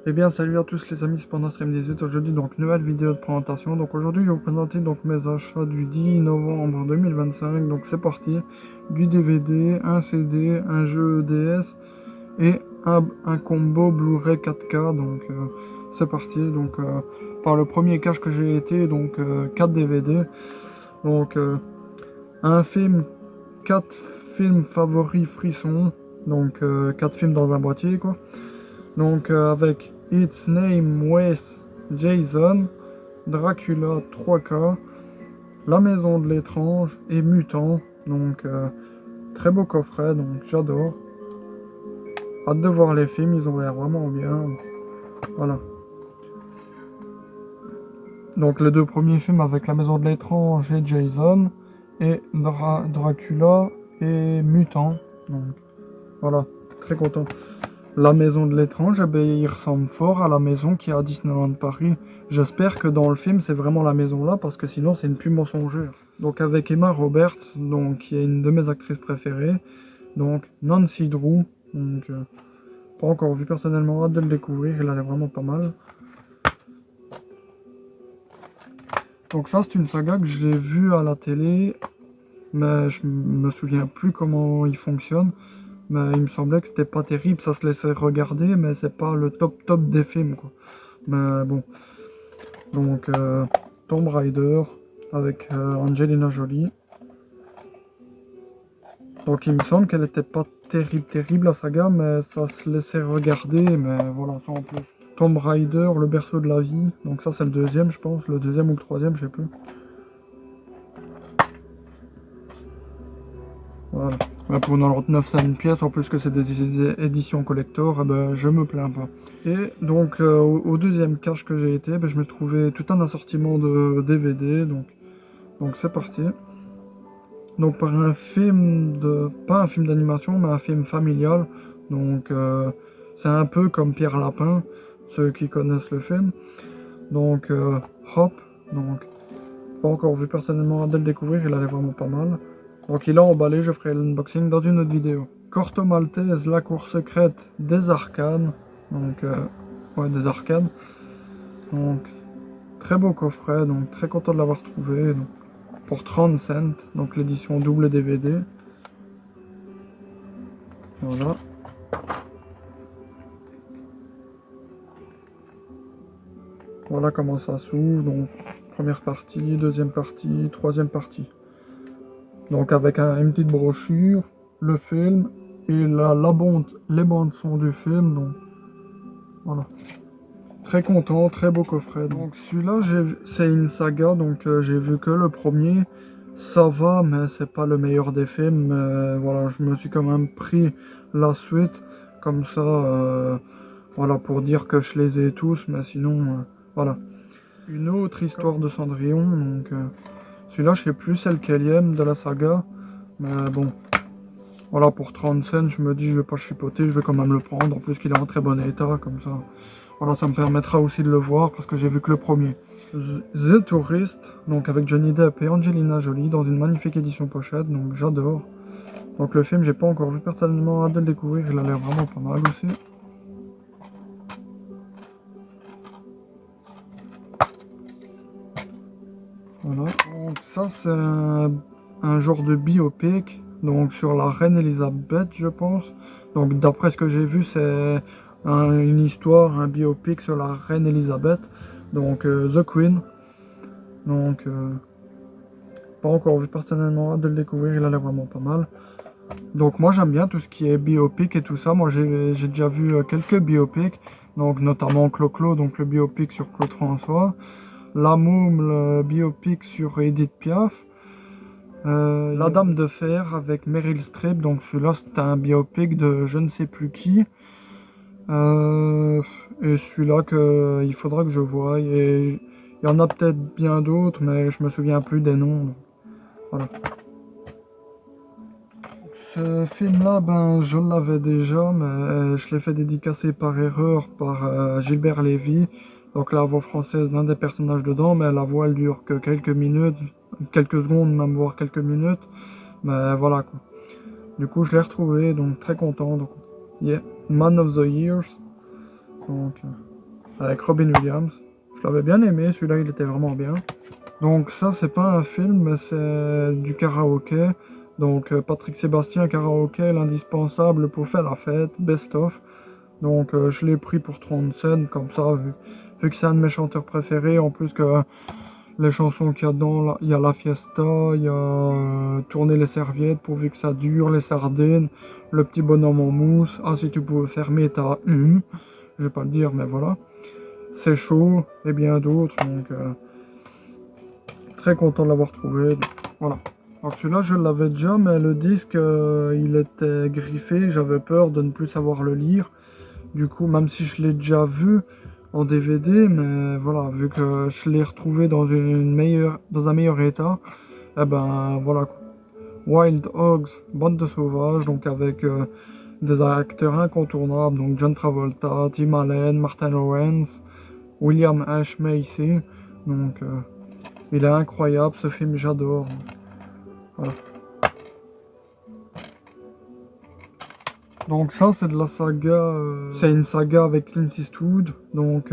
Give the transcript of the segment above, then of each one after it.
Eh bien salut à tous les amis, c'est pendant Stream 18 aujourd'hui, donc nouvelle vidéo de présentation. Donc aujourd'hui je vais vous présenter donc mes achats du 10 novembre 2025. Donc c'est parti, du DVD, un CD, un jeu DS et un combo Blu-ray 4K. Donc c'est parti. Donc par le premier cache que j'ai été, donc 4 DVD. Donc un film, 4 films favoris frissons. Donc 4 films dans un boîtier quoi. Donc avec Its Name Wes Jason, Dracula 3K, La Maison de l'étrange et Mutant. Donc très beau coffret, donc j'adore. Hâte de voir les films, ils ont l'air vraiment bien. Voilà. Donc les deux premiers films avec La Maison de l'étrange et Jason, et Dracula et Mutant. Donc voilà, très content. La Maison de l'étrange, eh ben, il ressemble fort à la maison qui est à Disneyland Paris. J'espère que dans le film, c'est vraiment la maison là, parce que sinon, c'est une pub mensongère. Donc avec Emma Roberts, donc, qui est une de mes actrices préférées. Donc Nancy Drew, donc, pas encore vu personnellement, hâte de le découvrir, il a l'air vraiment pas mal. Donc ça, c'est une saga que j'ai vue à la télé, mais je me souviens plus comment il fonctionne. Mais il me semblait que c'était pas terrible, ça se laissait regarder, mais c'est pas le top des films quoi. Mais bon, donc Tomb Raider avec Angelina Jolie. Donc il me semble qu'elle était pas terrible la saga, mais ça se laissait regarder, mais voilà, sans plus. Tomb Raider, le berceau de la vie, donc ça c'est le deuxième je pense, le deuxième ou le troisième, je sais plus. Voilà. Ouais, pour 99 cents une pièce, en plus que c'est des éditions collector, eh ben, je me plains pas. Et donc au deuxième cache que j'ai été, ben, je me trouvais tout un assortiment de DVD, donc c'est parti. Donc par un film de, pas un film d'animation, mais un film familial. Donc c'est un peu comme Pierre Lapin, ceux qui connaissent le film. Donc Hop, donc pas encore vu personnellement, hâte de le découvrir, il a l'air vraiment pas mal. Donc il est emballé, je ferai l'unboxing dans une autre vidéo. Corto Maltese, la cour secrète des arcanes. Donc ouais, des arcades. Donc très beau coffret, donc très content de l'avoir trouvé. Donc, pour 30 cents, donc l'édition double DVD. Voilà. Voilà comment ça s'ouvre. Donc première partie, deuxième partie, troisième partie. Donc avec une petite brochure, le film et les bandes son du film. Donc voilà. Très content, très beau coffret. Donc celui-là, c'est une saga, donc j'ai vu que le premier. Ça va, mais c'est pas le meilleur des films. Mais voilà, je me suis quand même pris la suite, comme ça, voilà, pour dire que je les ai tous, mais sinon, voilà. Une autre histoire de Cendrillon, donc celui-là, je sais plus c'est lequelième de la saga, mais bon. Voilà, pour 30 cents, je me dis, je vais pas chipoter, je vais quand même le prendre. En plus qu'il est en très bon état, comme ça. Voilà, ça me permettra aussi de le voir, parce que j'ai vu que le premier. The Tourist, donc avec Johnny Depp et Angelina Jolie, dans une magnifique édition pochette, donc j'adore. Donc le film, j'ai pas encore vu personnellement, hâte de le découvrir, il a l'air vraiment pas mal aussi. Voilà, donc ça c'est un genre de biopic, donc sur la reine Elisabeth, je pense. Donc d'après ce que j'ai vu, c'est une histoire, un biopic sur la reine Elisabeth, donc The Queen. Donc pas encore vu personnellement, hâte de le découvrir, il a l'air vraiment pas mal. Donc moi j'aime bien tout ce qui est biopic et tout ça. Moi j'ai déjà vu quelques biopics, donc notamment Clo-Clo, donc le biopic sur Claude François, La Môme, le biopic sur Edith Piaf, La Dame de Fer avec Meryl Streep, donc celui-là c'était un biopic de je ne sais plus qui. Et celui-là que il faudra que je voie. Et il y en a peut-être bien d'autres, mais je me souviens plus des noms. Donc, voilà. Ce film-là, ben, je l'avais déjà, mais je l'ai fait dédicacer par erreur par Gilbert Lévy. Donc la voix française d'un des personnages dedans, mais la voix elle dure que quelques minutes, quelques secondes, même voire quelques minutes. Mais voilà quoi. Du coup, je l'ai retrouvé, donc très content. Donc, yeah, Man of the Years. Donc, avec Robin Williams. Je l'avais bien aimé, celui-là il était vraiment bien. Donc ça c'est pas un film, mais c'est du karaoké. Donc Patrick Sébastien karaoké, l'indispensable pour faire la fête, best of. Donc je l'ai pris pour 30 cents comme ça, vu que c'est un de mes chanteurs préférés. En plus que les chansons qu'il y a dedans, il y a La Fiesta, il y a Tourner les serviettes pourvu que ça dure, les sardines, le petit bonhomme en mousse. Ah, si tu pouvais fermer ta je vais pas le dire, mais voilà. C'est chaud et bien d'autres, donc très content de l'avoir trouvé. Donc, voilà. Donc celui-là, je l'avais déjà, mais le disque, il était griffé, j'avais peur de ne plus savoir le lire. Du coup, même si je l'ai déjà vu en DVD, mais voilà, vu que je l'ai retrouvé dans dans un meilleur état, eh ben voilà quoi. Wild Hogs, bande de sauvages, donc avec des acteurs incontournables, donc John Travolta, Tim Allen, Martin Lawrence, William H. Macy, donc il est incroyable ce film, j'adore. Voilà. Donc ça c'est de la saga, c'est une saga avec Clint Eastwood, donc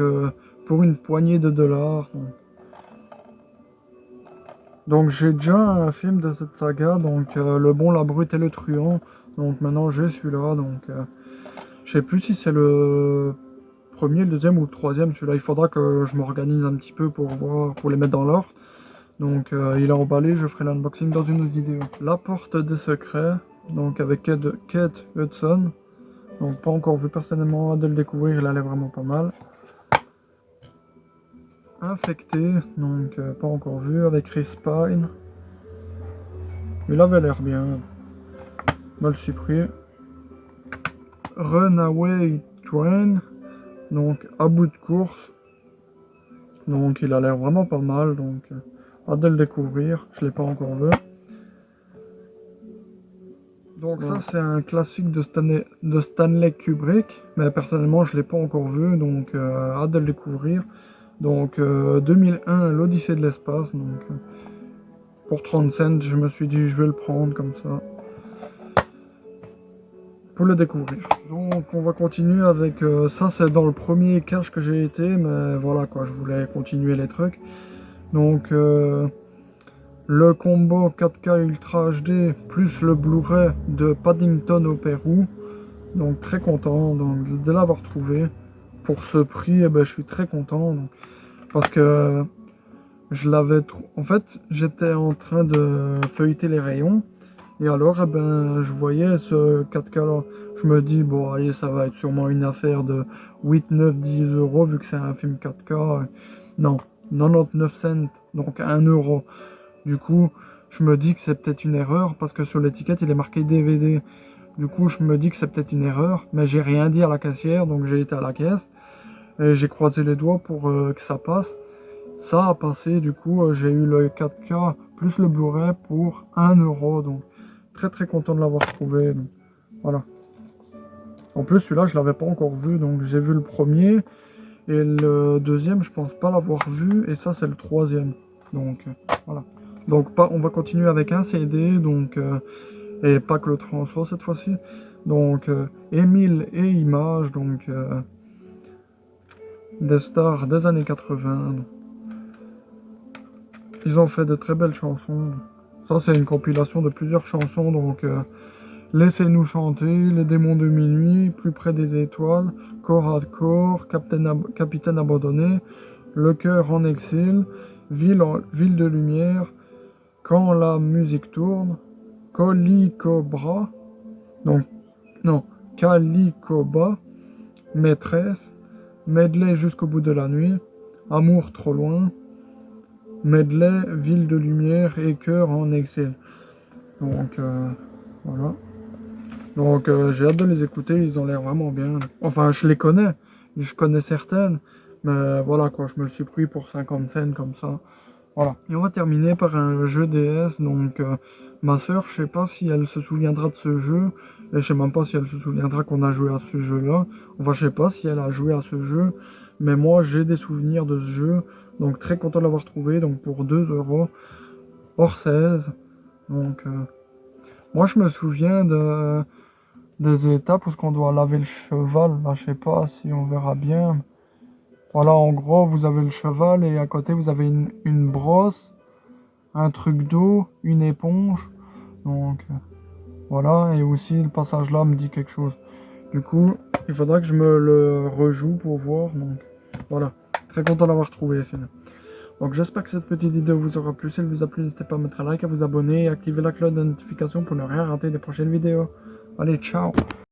pour une poignée de dollars. Donc j'ai déjà un film de cette saga, donc Le Bon, la Brute et le Truand. Donc maintenant j'ai celui-là, donc je sais plus si c'est le premier, le deuxième ou le troisième. Celui-là, il faudra que je m'organise un petit peu pour voir, pour les mettre dans l'ordre. Donc il est emballé, je ferai l'unboxing dans une autre vidéo. La Porte des Secrets, donc avec Kate Hudson. Donc pas encore vu personnellement, de le découvrir, il allait vraiment pas mal. Infecté, donc pas encore vu, avec Chris Pine. Il avait l'air bien. Me le suis pris. Runaway Train, donc à bout de course. Donc il a l'air vraiment pas mal, donc hâte de le découvrir, je l'ai pas encore vu. Donc ça c'est un classique de Stanley Kubrick, mais personnellement je l'ai pas encore vu, donc hâte de le découvrir. Donc 2001, l'Odyssée de l'espace, donc pour 30 cents je me suis dit je vais le prendre comme ça. Pour le découvrir. Donc on va continuer avec ça, c'est dans le premier cache que j'ai été, mais voilà quoi, je voulais continuer les trucs. Donc le combo 4K Ultra HD plus le Blu-ray de Paddington au Pérou. Donc très content donc, de l'avoir trouvé. Pour ce prix, eh ben, je suis très content. Donc, parce que je l'avais en fait, j'étais en train de feuilleter les rayons. Et alors, eh ben, je voyais ce 4K là. Je me dis, bon, allez, ça va être sûrement une affaire de 8, 9, 10 euros vu que c'est un film 4K. Non, 99 cents, donc 1 euro. Du coup, je me dis que c'est peut-être une erreur parce que sur l'étiquette, il est marqué DVD. Du coup, je me dis que c'est peut-être une erreur, mais j'ai rien dit à la caissière, donc j'ai été à la caisse et j'ai croisé les doigts pour que ça passe. Ça a passé, du coup, j'ai eu le 4K plus le Blu-ray pour 1 euro, donc très très content de l'avoir trouvé. Donc, voilà. En plus, celui-là, je l'avais pas encore vu, donc j'ai vu le premier et le deuxième, je pense pas l'avoir vu, et ça, c'est le troisième. Donc voilà. Donc on va continuer avec un CD, donc et pas Claude François cette fois-ci. Donc Émile et Images, donc des stars des années 80. Ils ont fait de très belles chansons. Ça, c'est une compilation de plusieurs chansons, donc Laissez-nous chanter, Les démons de minuit, Plus près des étoiles, Corps à corps, Capitaine abandonné, Le cœur en exil, Ville de lumière, Quand la musique tourne, Colicobra, donc non, Calicoba, Maîtresse, Medley jusqu'au bout de la nuit, Amour trop loin, Medley, Ville de lumière et Cœur en exil. Donc voilà. Donc j'ai hâte de les écouter, ils ont l'air vraiment bien. Enfin, je les connais, je connais certaines, mais voilà quoi, je me le suis pris pour 50 cents comme ça. Voilà. Et on va terminer par un jeu DS, donc ma soeur, je sais pas si elle se souviendra de ce jeu, et je sais même pas si elle se souviendra qu'on a joué à ce jeu-là. Enfin, je sais pas si elle a joué à ce jeu, mais moi j'ai des souvenirs de ce jeu, donc très content de l'avoir trouvé, donc pour 2 euros, hors 16. Donc moi je me souviens des étapes où on doit laver le cheval, là je sais pas si on verra bien. Voilà, en gros, vous avez le cheval et à côté, vous avez une brosse, un truc d'eau, une éponge. Donc, voilà. Et aussi, le passage là me dit quelque chose. Du coup, il faudra que je me le rejoue pour voir. Donc, voilà. Très content d'avoir trouvé, sinon. Donc, j'espère que cette petite vidéo vous aura plu. Si elle vous a plu, n'hésitez pas à mettre un like, à vous abonner et à activer la cloche de notification pour ne rien rater des prochaines vidéos. Allez, ciao!